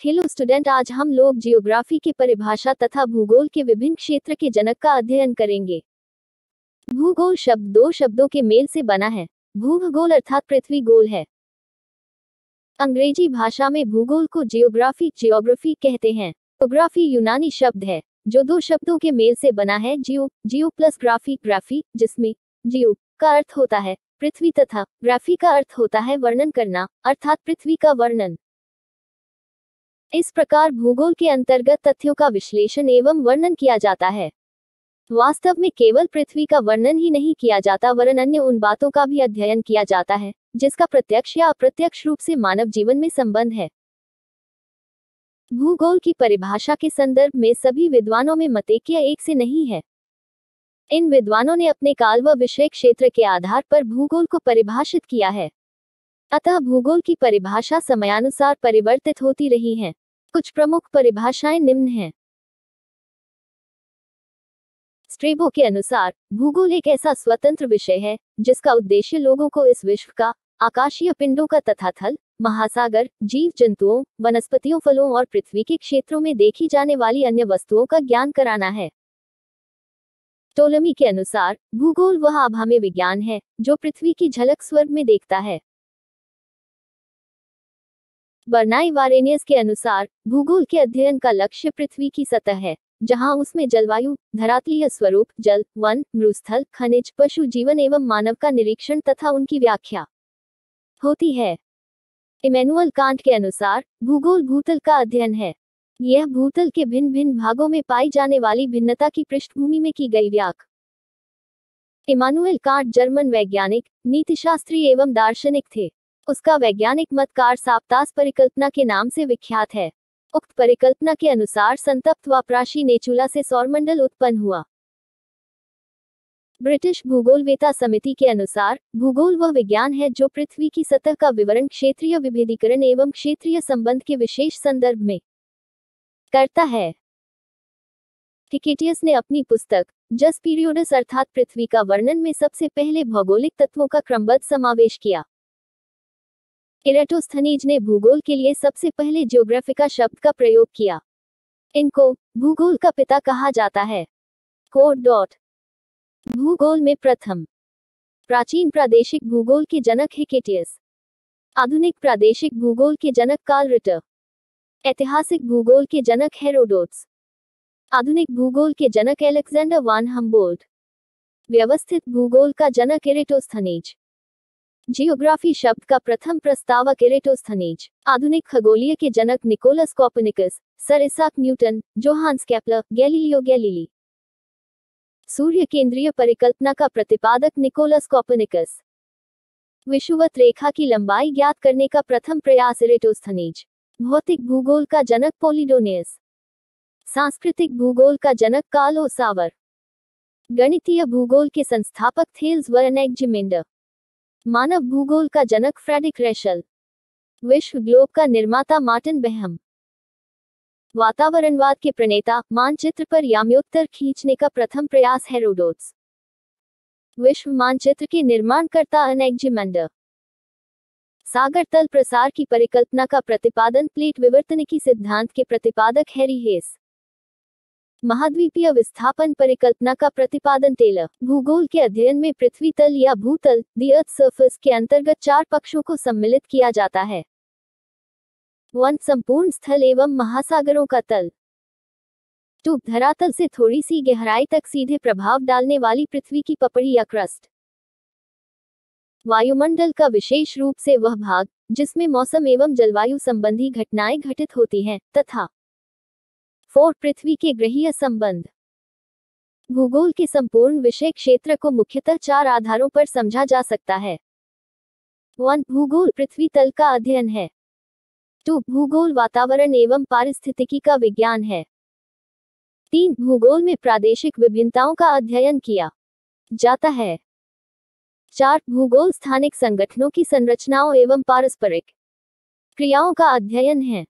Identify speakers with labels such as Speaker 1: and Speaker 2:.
Speaker 1: Hello student, आज हम लोग जियोग्राफी की परिभाषा तथा भूगोल के विभिन्न क्षेत्र के जनक का अध्ययन करेंगे। भूगोल शब्द दो शब्दों के मेल से बना है। भूगोल अर्थात पृथ्वी गोल है। अंग्रेजी भाषा में भूगोल को जियोग्राफी कहते हैं। जियोग्राफी यूनानी शब्द है जो दो शब्दों के मेल से बना है, जियो प्लस ग्राफी, जिसमें जियो का अर्थ होता है पृथ्वी तथा ग्राफी का अर्थ होता है वर्णन करना, अर्थात पृथ्वी का वर्णन। इस प्रकार भूगोल के अंतर्गत तथ्यों का विश्लेषण एवं वर्णन किया जाता है। वास्तव में केवल पृथ्वी का वर्णन ही नहीं किया जाता, वरन अन्य उन बातों का भी अध्ययन किया जाता है जिसका प्रत्यक्ष या अप्रत्यक्ष रूप से मानव जीवन में संबंध है। भूगोल की परिभाषा के संदर्भ में सभी विद्वानों में मतैक्य एक से नहीं है। इन विद्वानों ने अपने काल व विषय क्षेत्र के आधार पर भूगोल को परिभाषित किया है। अतः भूगोल की परिभाषा समयानुसार परिवर्तित होती रही है। कुछ प्रमुख परिभाषाएं निम्न हैं। स्ट्रेबो के अनुसार भूगोल एक ऐसा स्वतंत्र विषय है जिसका उद्देश्य लोगों को इस विश्व का, आकाशीय पिंडों का तथा थल, महासागर, जीव जंतुओं, वनस्पतियों, फलों और पृथ्वी के क्षेत्रों में देखी जाने वाली अन्य वस्तुओं का ज्ञान कराना है। टोलेमी के अनुसार भूगोल वह आभामी विज्ञान है जो पृथ्वी की झलक स्वर्ग में देखता है। बर्नाई वारेनियस के अनुसार भूगोल के अध्ययन का लक्ष्य पृथ्वी की सतह है, जहां उसमें जलवायु, धरातलीय स्वरूप, जल, वन, मरुस्थल, खनिज, पशु जीवन एवं मानव का निरीक्षण तथा उनकी व्याख्या होती है। इमैनुअल कांट के अनुसार भूगोल भूतल का अध्ययन है। यह भूतल के भिन्न भिन्न भागों में पाई जाने वाली भिन्नता की पृष्ठभूमि में की गई व्याख्या। इमानुएल कांट जर्मन वैज्ञानिक, नीतिशास्त्री एवं दार्शनिक थे। उसका वैज्ञानिक मत कारसाप्तास परिकल्पना के नाम से विख्यात है। उक्त परिकल्पना के अनुसार संतप्त व प्राशी नेचुला से सौरमंडल उत्पन्न हुआ। ब्रिटिश भूगोलवेता समिति के अनुसार भूगोल वह विज्ञान है जो पृथ्वी की सतह का विवरण क्षेत्रीय विभेदीकरण एवं क्षेत्रीय संबंध के विशेष संदर्भ में करता है। थिकेटियस ने अपनी पुस्तक जस पीरियोडस अर्थात पृथ्वी का वर्णन में सबसे पहले भौगोलिक तत्वों का क्रमबद्ध समावेश किया। इरेटोस्थनीज ने भूगोल के लिए सबसे पहले ज्योग्राफिका शब्द का प्रयोग किया। इनको भूगोल का पिता कहा जाता है। भूगोल में प्रथम प्राचीन प्रादेशिक भूगोल के जनक हिकेटियस, आधुनिक प्रादेशिक भूगोल के जनक कार्ल रिटर, ऐतिहासिक भूगोल के जनक हेरोडोट्स, आधुनिक भूगोल के जनक अलेक्जेंडर वान हम्बोल्ट, व्यवस्थित भूगोल का जनक इरेटोस्थनीज। जियोग्राफी शब्द का प्रथम प्रस्तावक इरेटोस्थनीज, आधुनिक खगोलीय के जनक Nicolaus Copernicus, sir Isaac Newton, Johannes Kepler, Galileo Galilei. सूर्य केंद्रीय परिकल्पना का प्रतिपादक निकोलस कोपर्निकस। विषुवत रेखा की लंबाई ज्ञात करने का प्रथम प्रयास इरेटोस्थनीज। भौतिक भूगोल का जनक पोलिडोनियस। सांस्कृतिक भूगोल का जनक कार्ल ओसावर। गणितीय भूगोल के संस्थापक थेल्स व एनेग्जिमेंडर। मानव भूगोल का जनक फ्रेडरिक रेशल। विश्व ग्लोब का निर्माता मार्टिन बेहम। वातावरणवाद के प्रणेता, मानचित्र पर याम्योत्तर खींचने का प्रथम प्रयास हेरोडोट्स। विश्व मानचित्र के निर्माणकर्ता एनेग्जिमेंडर। सागर तल प्रसार की परिकल्पना का प्रतिपादन, प्लेट विवर्तनिकी सिद्धांत के प्रतिपादक हैरी हेस। महाद्वीपीय विस्थापन परिकल्पना का प्रतिपादन टेलर। भूगोल के अध्ययन में पृथ्वी तल या भूतल, दी अर्थ सरफेस के अंतर्गत चार पक्षों को सम्मिलित किया जाता है। 1. संपूर्ण स्थल एवं महासागरों का तल। 2. धरातल से थोड़ी सी गहराई तक सीधे प्रभाव डालने वाली पृथ्वी की पपड़ी या क्रस्ट। वायुमंडल का विशेष रूप से वह भाग जिसमें मौसम एवं जलवायु संबंधी घटनाएं घटित होती हैं, तथा 4. पृथ्वी के ग्रहीय संबंध। भूगोल के संपूर्ण विषय क्षेत्र को मुख्यतः चार आधारों पर समझा जा सकता है। 1. भूगोल पृथ्वी तल का अध्ययन है। 2. भूगोल वातावरण एवं पारिस्थितिकी का विज्ञान है। 3. भूगोल में प्रादेशिक विभिन्नताओं का अध्ययन किया जाता है। 4. भूगोल स्थानिक संगठनों की संरचनाओं एवं पारस्परिक क्रियाओं का अध्ययन है।